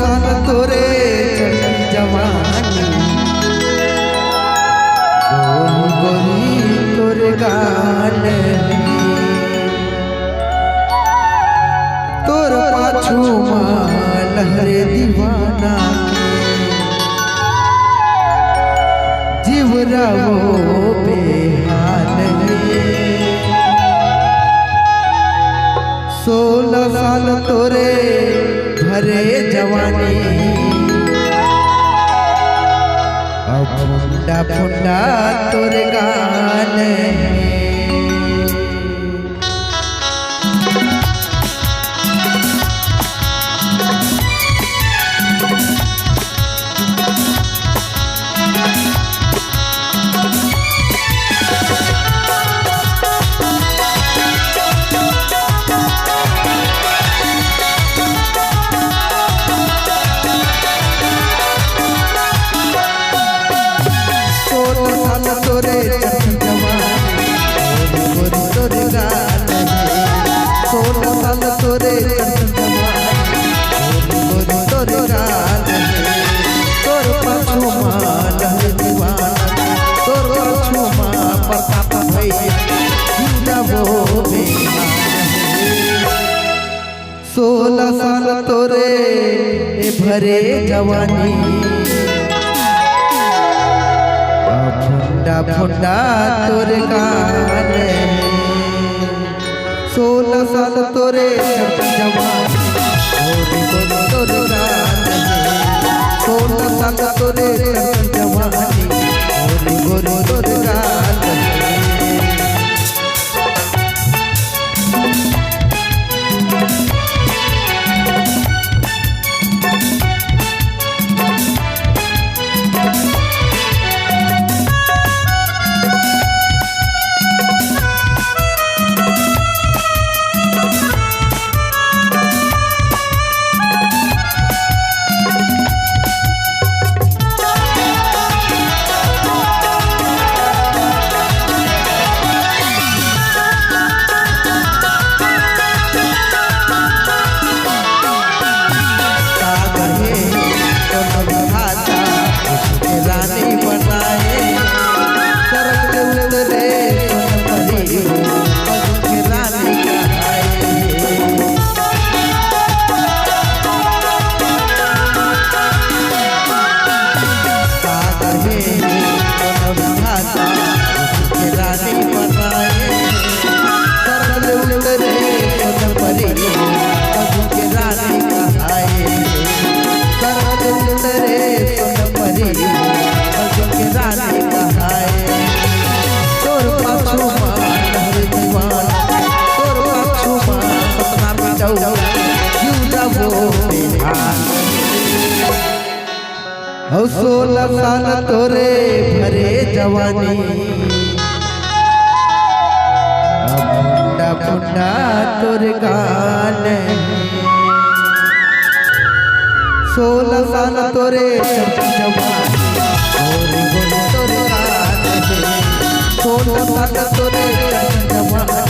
साल तोरे चढ़ी जवानी गोरी गोरी तोरे गाल तोर पाछू लहरे दीवाना जीवरा वो बेहाल 16 साल तोरे भरे जवानी अब फुंडा फुंडा तोरे गाल तोरे जवानी गोरी तोरे गाल 16 साल तोरे जवानी गोरी तोरे गाल तोर पाछू लहर दीवाना तोर पाछू प्रताप भैया जीजा वो बेहाल 16 साल तोरे भरे जवानी फुंडा फुंडा तोरे गाल 16 साल तोरे जवानी गोरी गोरी तोरे गाल 16 साल तोरे जवानी गोरी गोरी तोरे गाल हो 16 साल तोरे भरे जवानी फुंडा फुंडा तोरे गाल 16 साल तोरे जवानी गोरी गोरी तोरे गाल 16 साल तोरे जवानी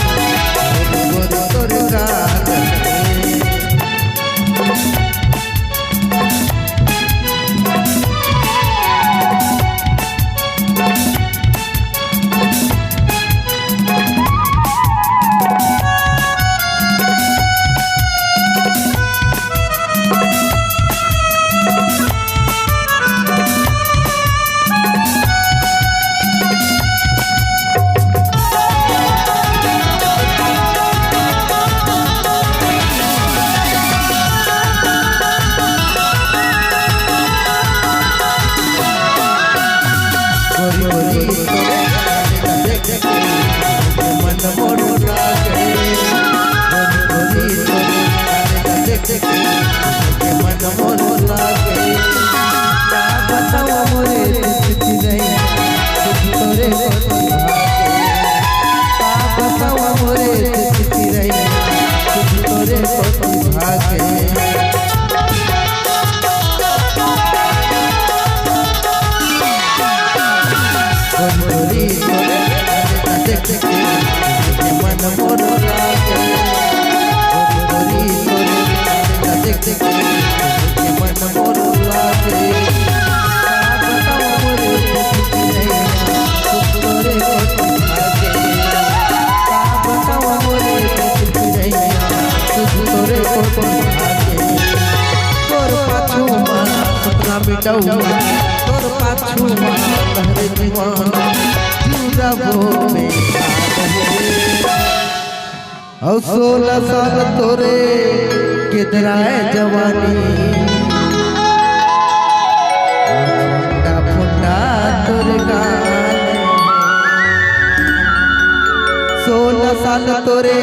गोरी गोरी तोरे गाल मिटौआ तोर पाछू लहर जीवन जुड़बो में और 16 साल तोरे किधराए जवानी फुंडा फुंडा तोर गाल 16 साल तोरे